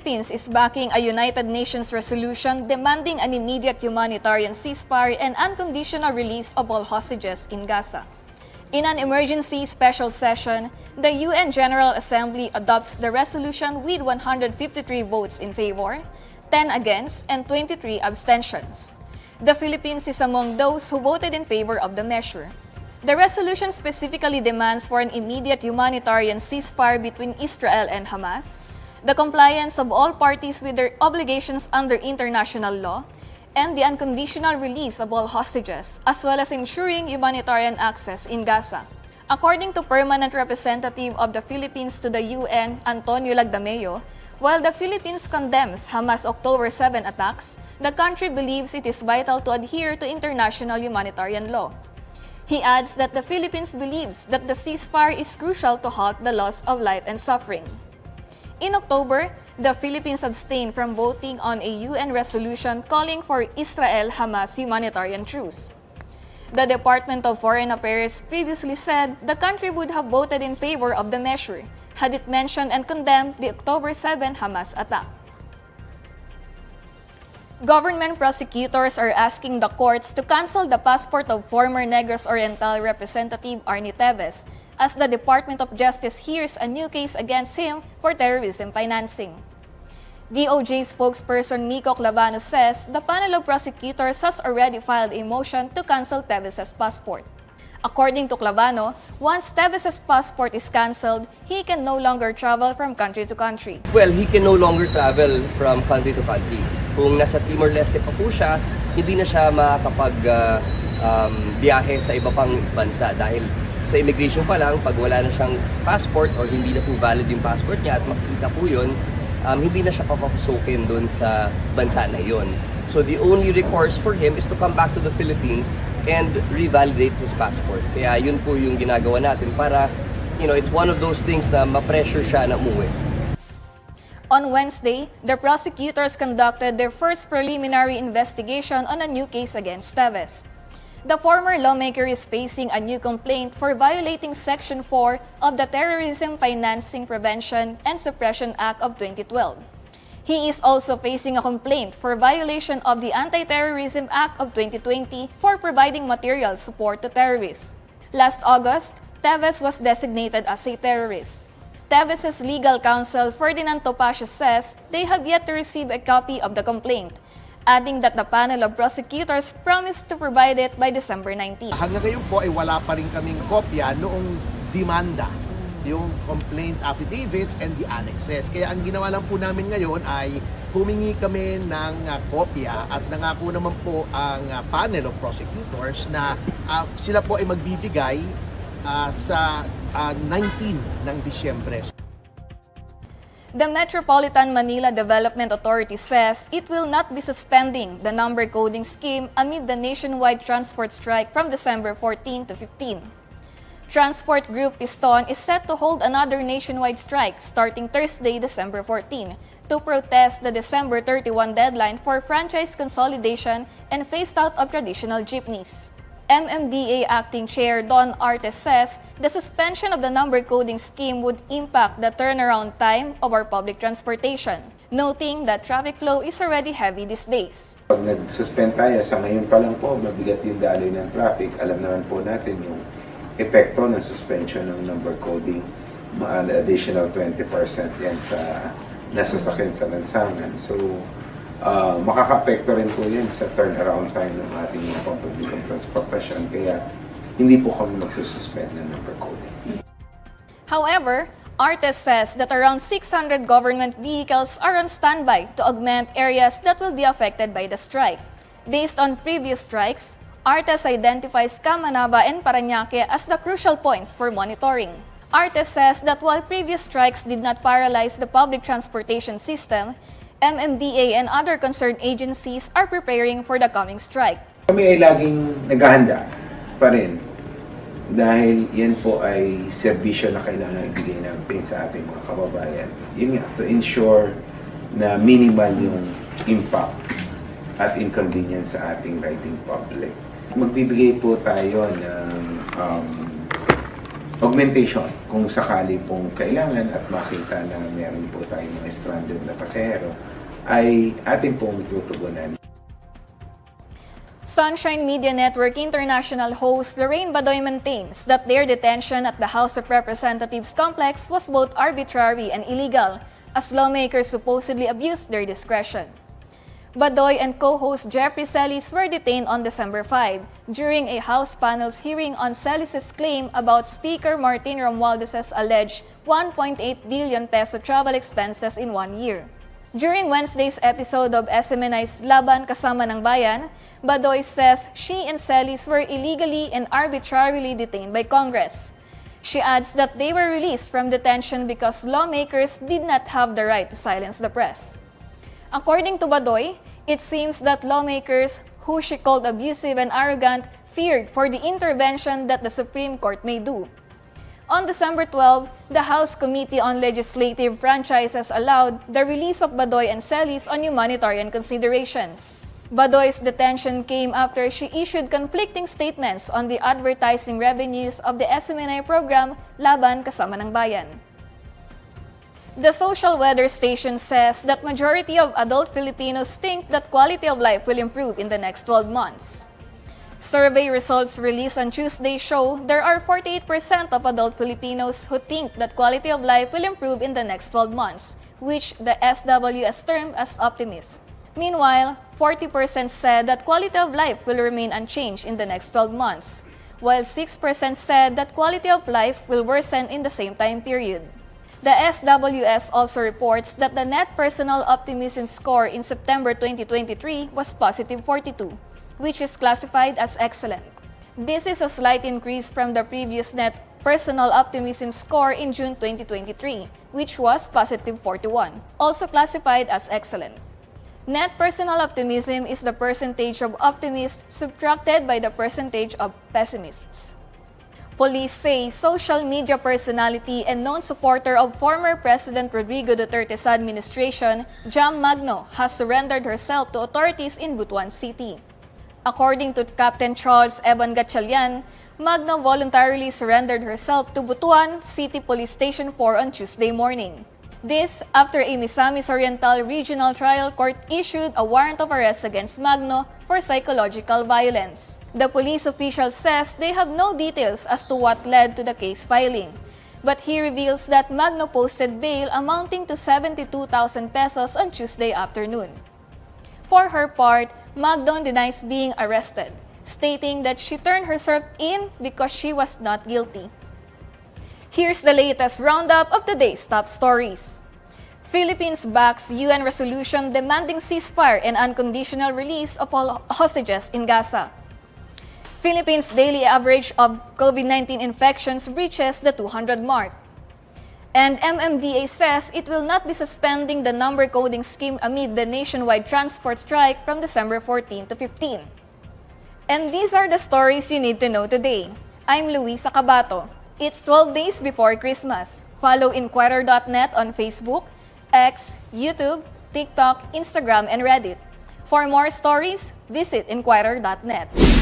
Philippines is backing a United Nations resolution demanding an immediate humanitarian ceasefire and unconditional release of all hostages in Gaza. In an emergency special session, the UN General Assembly adopts the resolution with 153 votes in favor, 10 against, and 23 abstentions. The Philippines is among those who voted in favor of the measure. The resolution specifically demands for an immediate humanitarian ceasefire between Israel and Hamas, the compliance of all parties with their obligations under international law, and the unconditional release of all hostages, as well as ensuring humanitarian access in Gaza. According to Permanent Representative of the Philippines to the UN, Antonio Lagdameo, while the Philippines condemns Hamas' October 7 attacks, the country believes it is vital to adhere to international humanitarian law. He adds that the Philippines believes that the ceasefire is crucial to halt the loss of life and suffering. In October, the Philippines abstained from voting on a UN resolution calling for Israel-Hamas humanitarian truce. The Department of Foreign Affairs previously said the country would have voted in favor of the measure had it mentioned and condemned the October 7 Hamas attack. Government prosecutors are asking the courts to cancel the passport of former Negros Oriental Representative Arnie Teves as the Department of Justice hears a new case against him for terrorism financing. DOJ spokesperson Nico Clavano says the panel of prosecutors has already filed a motion to cancel Teves' passport. According to Clavano, once Teves' passport is canceled, he can no longer travel from country to country. Well, he can no longer travel from country to country. Kung nasa Timor-Leste pa po siya, hindi na siya makakapag-biyahe sa iba pang bansa dahil sa immigration pa lang, pag wala na siyang passport or hindi na po valid yung passport niya at makikita po yun, hindi na siya papapasukin doon sa bansa na yun. So the only recourse for him is to come back to the Philippines and revalidate his passport. Kaya yun po yung ginagawa natin para, it's one of those things na ma-pressure siya na umuwi. On Wednesday, the prosecutors conducted their first preliminary investigation on a new case against Teves. The former lawmaker is facing a new complaint for violating Section 4 of the Terrorism Financing Prevention and Suppression Act of 2012. He is also facing a complaint for violation of the Anti-Terrorism Act of 2020 for providing material support to terrorists. Last August, Teves was designated as a terrorist. Teves' legal counsel Ferdinand Topacio says they have yet to receive a copy of the complaint, adding that the panel of prosecutors promised to provide it by December 19. Hanggang ngayon po ay wala pa rin kaming kopya noong demanda, yung complaint affidavits and the annexes. Kaya ang ginawa lang po namin ngayon ay humingi kami ng kopya at nangako naman po ang panel of prosecutors na sila po ay magbibigay sa 19 ng Disyembre. The Metropolitan Manila Development Authority says it will not be suspending the number coding scheme amid the nationwide transport strike from December 14 to 15. Transport Group Piston is set to hold another nationwide strike starting Thursday, December 14, to protest the December 31 deadline for franchise consolidation and phased out of traditional jeepneys. MMDA Acting Chair Don Artes says the suspension of the number coding scheme would impact the turnaround time of our public transportation, noting that traffic flow is already heavy these days. Pag nag-suspend tayo, sa ngayon pa lang po, mabigat yung daloy ng traffic. Alam naman po natin yung epekto ng suspension ng number coding. Additional 20% yan sa nasasakyan sa lansangan. So, makaka-apekto rin po yan sa turnaround time ng ating pampublikong transportasyon. Kaya hindi po kami magsususpend ng number coding. However, Artes says that around 600 government vehicles are on standby to augment areas that will be affected by the strike. Based on previous strikes, Artes identifies Camanaba and Parañaque as the crucial points for monitoring. Artes says that while previous strikes did not paralyze the public transportation system, MMDA and other concerned agencies are preparing for the coming strike. Kami ay laging naghahanda pa rin dahil yan po ay serbisyo na kailangan ibigay natin sa ating mga kababayan. Yun nga, to ensure na minimal yung impact at inconvenience sa ating riding public. Magbibigay po tayo ng augmentation kung sakali pong kailangan at makita na meron po tayong mga stranded na pasahero ay atin pong tutugunan. Sunshine Media Network International host Lorraine Badoy maintains that their detention at the House of Representatives complex was both arbitrary and illegal, as lawmakers supposedly abused their discretion. Badoy and co-host Jeffrey Celis were detained on December 5 during a House panel's hearing on Celis' claim about Speaker Martin Romualdez's alleged 1.8 billion peso travel expenses in 1 year. During Wednesday's episode of SMNI's Laban Kasama ng Bayan, Badoy says she and Celis were illegally and arbitrarily detained by Congress. She adds that they were released from detention because lawmakers did not have the right to silence the press. According to Badoy, it seems that lawmakers, who she called abusive and arrogant, feared for the intervention that the Supreme Court may do. On December 12, the House Committee on Legislative Franchises allowed the release of Badoy and Celis on humanitarian considerations. Badoy's detention came after she issued conflicting statements on the advertising revenues of the SMNI program Laban Kasama ng Bayan. The social weather station says that majority of adult Filipinos think that quality of life will improve in the next 12 months. Survey results released on Tuesday show there are 48% of adult Filipinos who think that quality of life will improve in the next 12 months, which the SWS termed as optimist. Meanwhile, 40% said that quality of life will remain unchanged in the next 12 months, while 6% said that quality of life will worsen in the same time period. The SWS also reports that the net personal optimism score in September 2023 was positive 42, which is classified as excellent. This is a slight increase from the previous net personal optimism score in June 2023, which was positive 41, also classified as excellent. Net personal optimism is the percentage of optimists subtracted by the percentage of pessimists. Police say social media personality and known supporter of former President Rodrigo Duterte's administration, Jam Magno, has surrendered herself to authorities in Butuan City. According to Captain Charles Evan Gatchalian, Magno voluntarily surrendered herself to Butuan City Police Station 4 on Tuesday morning. This after a Misamis Oriental Regional Trial Court issued a warrant of arrest against Magno for psychological violence. The police official says they have no details as to what led to the case filing, but he reveals that Magno posted bail amounting to 72,000 pesos on Tuesday afternoon. For her part, Magno denies being arrested, stating that she turned herself in because she was not guilty. Here's the latest roundup of today's top stories. Philippines backs UN resolution demanding ceasefire and unconditional release of all hostages in Gaza. Philippines' daily average of COVID-19 infections breaches the 200 mark. And MMDA says it will not be suspending the number coding scheme amid the nationwide transport strike from December 14 to 15. And these are the stories you need to know today. I'm Luisa Cabato. It's 12 days before Christmas. Follow INQUIRER.net on Facebook, X, YouTube, TikTok, Instagram, and Reddit. For more stories, visit INQUIRER.net.